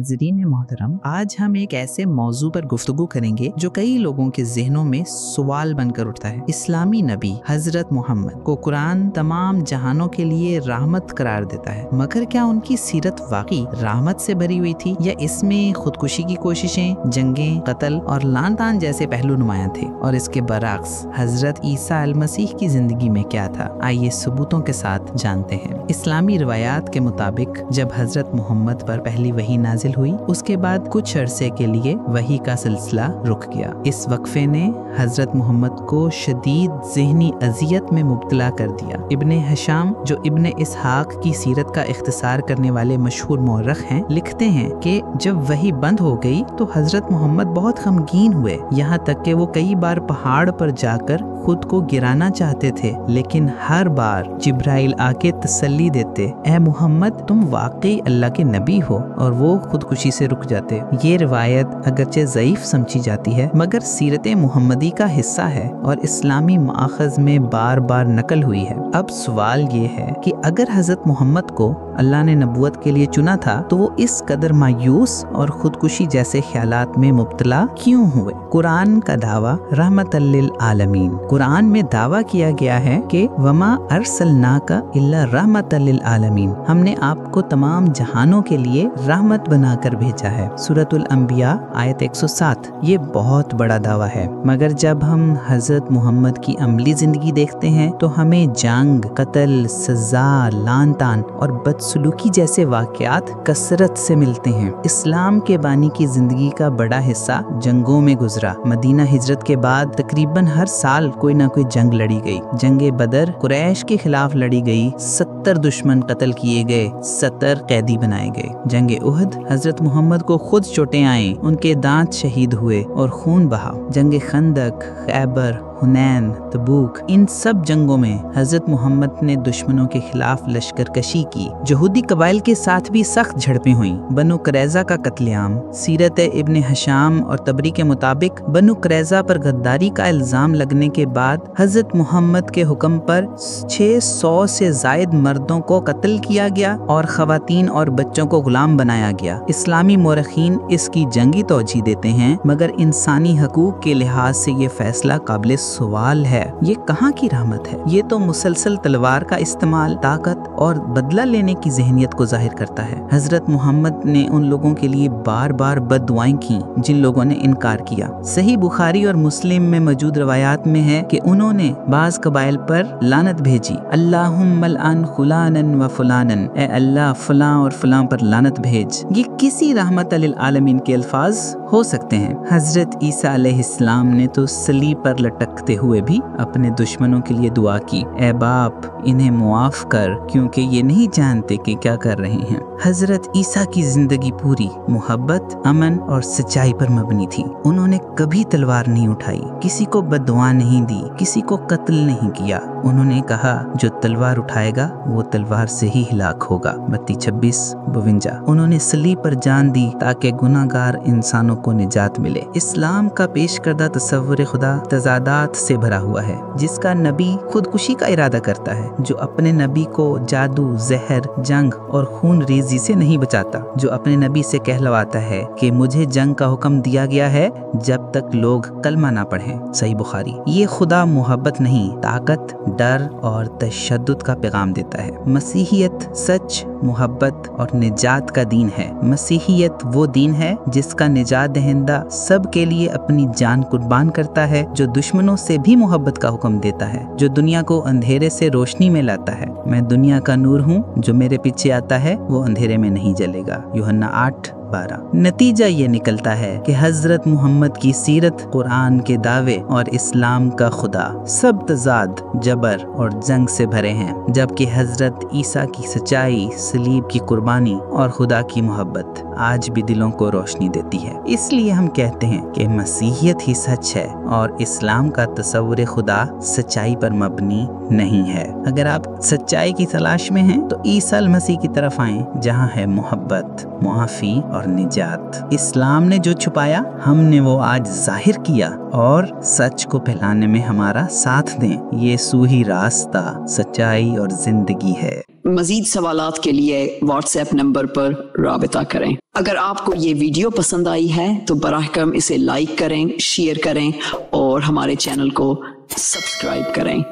नाज़रीन मोहतरम, आज हम एक ऐसे मौजू पर गुफ्तगू करेंगे जो कई लोगों के ज़हनों में सवाल बनकर उठता है। इस्लामी नबी हज़रत मोहम्मद को कुरान तमाम जहानों के लिए रहमत करार देता है, मगर क्या उनकी सीरत वाकई रहमत से भरी हुई थी या इसमें खुदकुशी की कोशिशें, जंगें, कत्ल और लान तान जैसे पहलू नुमायां थे? और इसके बरअक्स हज़रत ईसा अल मसीह की ज़िंदगी में क्या था? आइए सबूतों के साथ जानते हैं। इस्लामी रिवायात के मुताबिक जब हज़रत मोहम्मद पर पहली वही नाजिल हुई, उसके बाद कुछ अरसे के लिए वही का सिलसिला रुक गया। इस वक्फे ने हज़रत मोहम्मद को शदीद ज़हनी अजियत में मुब्तला कर दिया। इब्ने हशाम, जो इब्ने इसहाक की सीरत का इख्तिसार करने वाले मशहूर मौरख हैं, लिखते हैं कि जब वही बंद हो गई तो हज़रत मोहम्मद बहुत गमगीन हुए, यहाँ तक कि वो कई बार पहाड़ पर जाकर खुद को गिराना चाहते थे, लेकिन हर बार जिब्राइल आके तसल्ली देते, ए मोहम्मद तुम वाकई अल्लाह के नबी हो, और वो खुदकुशी से रुक जाते। ये रिवायत अगरचे ज़ईफ समझी जाती है, मगर सीरत मुहम्मदी का हिस्सा है और इस्लामी माखज़ में बार बार नकल हुई है। अब सवाल ये है कि अगर हज़रत मोहम्मद को अल्लाह ने नबूवत के लिए चुना था तो वो इस कदर मायूस और खुदकुशी जैसे ख्यालात में मुब्तला क्यों हुए? कुरान का दावा रहमतल लिल आलमीन। कुरान में दावा किया गया है कि वमा अरसलनाका इल्ला रहमतल लिल आलमीन, हमने आपको तमाम जहानों के लिए रहमत बनाकर भेजा है। सूरतुल अंबिया आयत 107। ये बहुत बड़ा दावा है, मगर जब हम हज़रत मोहम्मद की अमली ज़िंदगी देखते हैं तो हमें जंग, कत्ल, सज़ा, लान तान और बदसलूकी जैसे वाक़यात कसरत से मिलते हैं। इस्लाम के बानी की ज़िंदगी का बड़ा हिस्सा जंगों में गुजरा। मदीना हिजरत के बाद तकरीबन हर साल कोई ना कोई जंग लड़ी गई। जंगे बदर कुरैश के खिलाफ लड़ी गई, 70 दुश्मन कत्ल किए गए, 70 कैदी बनाए गए। जंगे उहद हज़रत मोहम्मद को खुद चोटें आईं, उनके दांत शहीद हुए और खून बहा। जंगे खंदक, खैबर, हुनैन, तबूक, इन सब जंगों में हज़रत मोहम्मद ने दुश्मनों के खिलाफ लश्कर कशी की। यहूदी कबाइल के साथ भी सख्त झड़पें हुईं। बनु कुरैज़ा का कत्लेआम। सीरत इब्ने हशाम और तबरी के मुताबिक बनु कुरैज़ा पर गद्दारी का इल्ज़ाम लगने के बाद हज़रत मोहम्मद के हुक्म पर 600 से ज़ायद मर्दों को कत्ल किया गया और ख़वातीन और बच्चों को गुलाम बनाया गया। इस्लामी मोरखीन इसकी जंगी तौजीह देते हैं, मगर इंसानी हकूक़ के लिहाज से ये फैसला काबिल सवाल है। ये कहाँ की रहमत है? ये तो मुसलसल तलवार का इस्तेमाल, ताकत और बदला लेने की ज़हनियत को जाहिर करता है। हज़रत मोहम्मद ने उन लोगों के लिए बार बार बद्दुआएं की जिन लोगों ने इनकार किया। सही बुखारी और मुस्लिम में मौजूद रवायात में है कि उन्होंने बाज़ कबाइल पर लानत भेजी, अल्लाहुम्मा लअन फुलानन व फुलानन, ए अल्लाह फलां और फलां पर लानत भेज। ये किसी रहमत लिल आलमीन के अल्फाज हो सकते हैं। हज़रत ईसा अलैहिस्सलाम ने तो सलीब पर लटकते हुए भी अपने दुश्मनों के लिए दुआ की, ए बाप इन्हें मुआफ कर, क्योंकि ये नहीं जानते कि क्या कर रहे हैं। हज़रत ईसा की जिंदगी पूरी मोहब्बत, अमन और सच्चाई पर मबनी थी। उन्होंने कभी तलवार नहीं उठाई, किसी को बद्दुआ नहीं दी, किसी को कत्ल नहीं किया। उन्होंने कहा जो तलवार उठाएगा वो तलवार से ही हिलाक होगा। मत्ती 26:52। उन्होंने सलीब पर जान दी ताकि गुनाहगार इंसानों को निजात मिले। इस्लाम का पेश करदा तसव्वुर खुदा तजादात से भरा हुआ है, जिसका नबी खुदकुशी का इरादा करता है, जो अपने नबी को जादू, जहर, जंग और खून रेजी से नहीं बचाता, जो अपने नबी से कहलवाता है कि मुझे जंग का हुक्म दिया गया है जब तक लोग कलमा ना पढ़ें। सही बुखारी। ये खुदा मोहब्बत नहीं, ताकत, डर और तशद्दुद का पैगाम देता है। मसीहियत सच, मोहब्बत और निजात का दीन है। मसीहियत वो दीन है जिसका निजात दहिंदा सब के लिए अपनी जान कुर्बान करता है, जो दुश्मनों से भी मोहब्बत का हुक्म देता है, जो दुनिया को अंधेरे से रोशनी में लाता है। मैं दुनिया का नूर हूँ, जो मेरे पीछे आता है वो अंधेरे में नहीं जलेगा। यूहन्ना 8:12। नतीजा ये निकलता है कि हज़रत मोहम्मद की सीरत, कुरान के दावे और इस्लाम का खुदा सब तजाद, जबर और जंग से भरे हैं, जबकि हज़रत ईसा की सच्चाई, सलीब की कुर्बानी और खुदा की मोहब्बत आज भी दिलों को रोशनी देती है। इसलिए हम कहते हैं कि मसीहियत ही सच है और इस्लाम का तसव्वुर खुदा सच्चाई पर मबनी नहीं है। अगर आप सच्चाई की तलाश में हैं तो ईसा मसीह की तरफ आएं, जहां है मोहब्बत, मुआफ़ी और निजात। इस्लाम ने जो छुपाया हमने वो आज जाहिर किया, और सच को फैलाने में हमारा साथ दें। ये सूही रास्ता, सच्चाई और जिंदगी है। مزید سوالات کے لیے واٹس ایپ نمبر پر رابطہ کریں۔ اگر آپ کو یہ ویڈیو پسند آئی ہے تو براہ کرم اسے لائک کریں، شیئر کریں اور ہمارے چینل کو سبسکرائب کریں۔